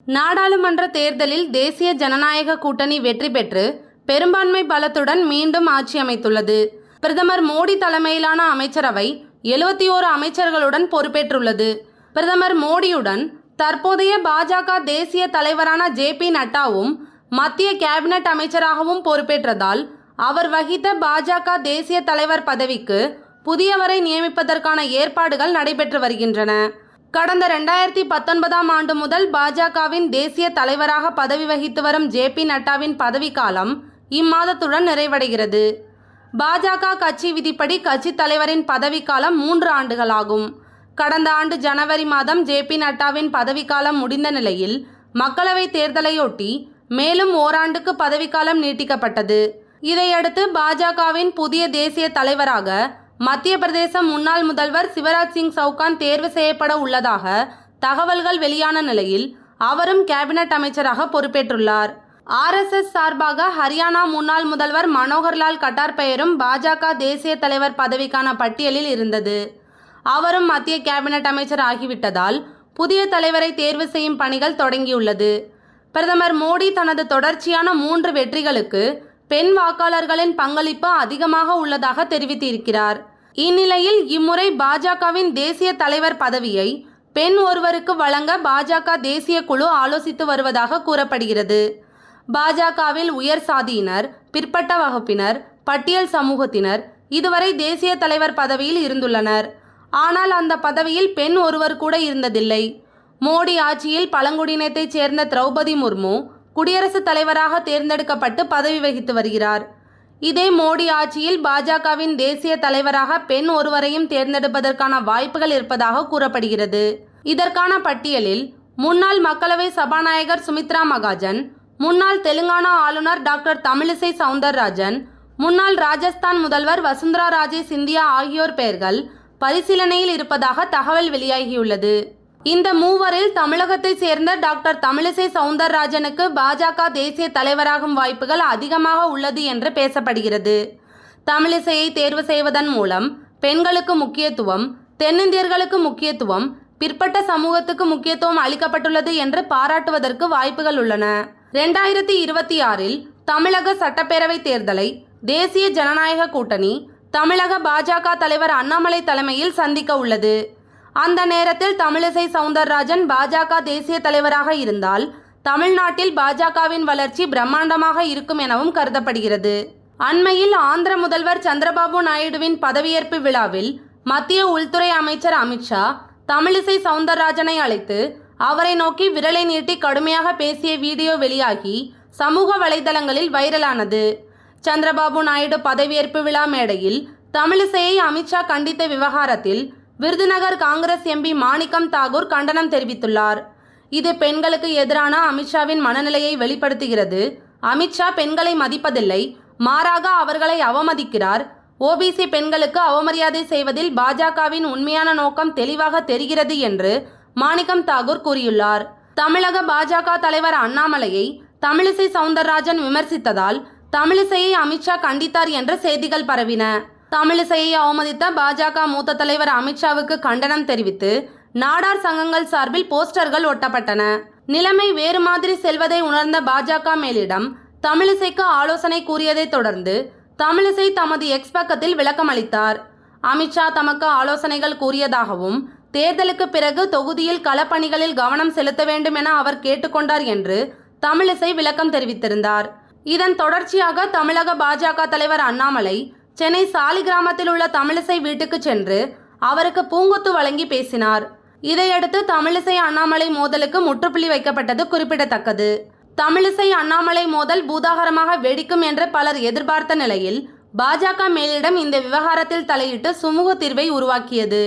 நாடாளுமன்ற தேர்தலில் தேசிய ஜனநாயக கூட்டணி வெற்றி பெற்று பெரும்பான்மை பலத்துடன் மீண்டும் ஆட்சி அமைத்துள்ளது. பிரதமர் மோடி தலைமையிலான அமைச்சரவை 71 அமைச்சர்களுடன் பொறுப்பேற்றுள்ளது. பிரதமர் மோடியுடன் தற்போதைய பாஜக தேசிய தலைவரான ஜே.பி. நட்டாவும் மத்திய கேபினட் அமைச்சராகவும் பொறுப்பேற்றதால் அவர் வகித்த பாஜக தேசிய தலைவர் பதவிக்கு புதியவரை நியமிப்பதற்கான ஏற்பாடுகள் நடைபெற்று வருகின்றன. கடந்த 2019ஆம் ஆண்டு முதல் பாஜகவின் தேசிய தலைவராக பதவி வகித்து வரும் ஜே.பி. நட்டாவின் பதவிக்காலம் இம்மாதத்துடன் நிறைவடைகிறது. பாஜக கட்சி விதிப்படி கட்சி தலைவரின் பதவிக்காலம் 3 ஆண்டுகளாகும். கடந்த ஆண்டு ஜனவரி மாதம் ஜே.பி. நட்டாவின் பதவிக்காலம் முடிந்த நிலையில் மக்களவை தேர்தலையொட்டி மேலும் ஓராண்டுக்கு பதவிக்காலம் நீட்டிக்கப்பட்டது. இதையடுத்து பாஜகவின் புதிய தேசிய தலைவராக மத்திய பிரதேச முன்னாள் முதல்வர் சிவராஜ் சிங் சவுகான் தேர்வு செய்யப்பட உள்ளதாக தகவல்கள் வெளியான நிலையில் அவரும் கேபினட் அமைச்சராக பொறுப்பேற்றுள்ளார். RSS சார்பாக ஹரியானா முன்னாள் முதல்வர் மனோகர்லால் கட்டார் பெயரும் பாஜக தேசிய தலைவர் பதவிக்கான பட்டியலில் இருந்தது. அவரும் மத்திய கேபினட் அமைச்சர் ஆகிவிட்டதால் புதிய தலைவரை தேர்வு செய்யும் பணிகள் தொடங்கியுள்ளது. பிரதமர் மோடி தனது தொடர்ச்சியான 3 வெற்றிகளுக்கு பெண் வாக்காளர்களின் பங்களிப்பு அதிகமாக உள்ளதாக தெரிவித்திருக்கிறார். இந்நிலையில் இம்முறை பாஜகவின் தேசிய தலைவர் பதவியை பெண் ஒருவருக்கு வழங்க பாஜக தேசிய குழு ஆலோசித்து வருவதாக கூறப்படுகிறது. பாஜகவில் உயர் சாதியினர், பிற்பட்ட வகுப்பினர், பட்டியல் சமூகத்தினர் இதுவரை தேசிய தலைவர் பதவியில் இருந்துள்ளனர். ஆனால் அந்த பதவியில் பெண் ஒருவர் கூட இருந்ததில்லை. மோடி ஆட்சியில் பழங்குடியினத்தைச் சேர்ந்த திரௌபதி முர்மு குடியரசுத் தலைவராக தேர்ந்தெடுக்கப்பட்டு பதவி வகித்து வருகிறார். இதே மோடி ஆட்சியில் பாஜகவின் தேசிய தலைவராக பெண் ஒருவரையும் தேர்ந்தெடுப்பதற்கான வாய்ப்புகள் இருப்பதாக கூறப்படுகிறது. இதற்கான பட்டியலில் முன்னாள் மக்களவை சபாநாயகர் சுமித்ரா மகாஜன், முன்னாள் தெலுங்கானா ஆளுநர் டாக்டர் தமிழிசை சவுந்தரராஜன், முன்னாள் ராஜஸ்தான் முதல்வர் வசுந்தரா ராஜே சிந்தியா ஆகியோர் பெயர்கள் பரிசீலனையில் இருப்பதாக தகவல் வெளியாகியுள்ளது. இந்த மூவரில் தமிழகத்தை சேர்ந்த டாக்டர் தமிழிசை சவுந்தரராஜனுக்கு பாஜக தேசிய தலைவராகும் வாய்ப்புகள் அதிகமாக உள்ளது என்று பேசப்படுகிறது. தமிழிசையை தேர்வு செய்வதன் மூலம் பெண்களுக்கு முக்கியத்துவம், தென்னிந்தியர்களுக்கு முக்கியத்துவம், பிற்பட்ட சமூகத்துக்கு முக்கியத்துவம் அளிக்கப்பட்டுள்ளது என்று பாராட்டுவதற்கு வாய்ப்புகள் உள்ளன. 2026இல் தமிழக சட்டப்பேரவை தேர்தலை தேசிய ஜனநாயக கூட்டணி தமிழக பாஜக தலைவர் அண்ணாமலை தலைமையில் சந்திக்க உள்ளது. அந்த நேரத்தில் தமிழிசை சவுந்தரராஜன் பாஜக தேசிய தலைவராக இருந்தால் தமிழ்நாட்டில் பாஜகவின் வளர்ச்சி பிரம்மாண்டமாக இருக்கும் எனவும் கருதப்படுகிறது. அண்மையில் ஆந்திர முதல்வர் சந்திரபாபு நாயுடுவின் பதவியேற்பு விழாவில் மத்திய உள்துறை அமைச்சர் அமித்ஷா தமிழிசை சவுந்தரராஜனை அழைத்து அவரை நோக்கி விரலை நீட்டி கடுமையாக பேசிய வீடியோ வெளியாகி சமூக வலைதளங்களில் வைரலானது. சந்திரபாபு நாயுடு பதவியேற்பு விழா மேடையில் தமிழிசையை அமித்ஷா கண்டித்த விவகாரத்தில் விருதுநகர் காங்கிரஸ் எம்பி மாணிக்கம் தாகூர் கண்டனம் தெரிவித்துள்ளார். இது பெண்களுக்கு எதிரான அமித்ஷாவின் மனநிலையை வெளிப்படுத்துகிறது. அமித்ஷா பெண்களை மதிப்பதில்லை, மாறாக அவர்களை அவமதிக்கிறார். OBC பெண்களுக்கு அவமரியாதை செய்வதில் பாஜகவின் உண்மையான நோக்கம் தெளிவாக தெரிகிறது என்று மாணிக்கம் தாகூர் கூறியுள்ளார். தமிழக பாஜக தலைவர் அண்ணாமலையை தமிழிசை சவுந்தரராஜன் விமர்சித்ததால் தமிழிசையை அமித்ஷா கண்டித்தார் என்ற செய்திகள் பரவின. தமிழிசையை அவமதித்த பாஜக மூத்த தலைவர் அமித்ஷாவுக்கு கண்டனம் தெரிவித்து நாடார் சங்கங்கள் சார்பில் போஸ்டர்கள் ஒட்டப்பட்டன. நிலைமை வேறு மாதிரி செல்வதை உணர்ந்த பாஜக மேலிடம் தமிழிசைக்கு ஆலோசனை கூறியதை தொடர்ந்து தமிழிசை தமது எக்ஸ் பக்கத்தில் விளக்கம் அளித்தார். அமித்ஷா தமக்கு ஆலோசனைகள் கூறியதாகவும் தேர்தலுக்கு பிறகு தொகுதியில் களப்பணிகளில் கவனம் செலுத்த வேண்டும் என அவர் கேட்டுக்கொண்டார் என்று தமிழிசை விளக்கம் தெரிவித்திருந்தார். இதன் தொடர்ச்சியாக தமிழக பாஜக தலைவர் அண்ணாமலை சென்னை சாலிகிராமத்தில் உள்ள தமிழிசை வீட்டுக்கு சென்று அவருக்கு பூங்கொத்து வழங்கி பேசினார். இதையடுத்து தமிழிசை அண்ணாமலை மோதலுக்கு முற்றுப்புள்ளி வைக்கப்பட்டது குறிப்பிடத்தக்கது. தமிழிசை அண்ணாமலை மோதல் பூதாகரமாக வெடிக்கும் என்று பலர் எதிர்பார்த்த நிலையில் பாஜக மேலிடம் இந்த விவகாரத்தில் தலையிட்டு சுமூக தீர்வை உருவாக்கியது.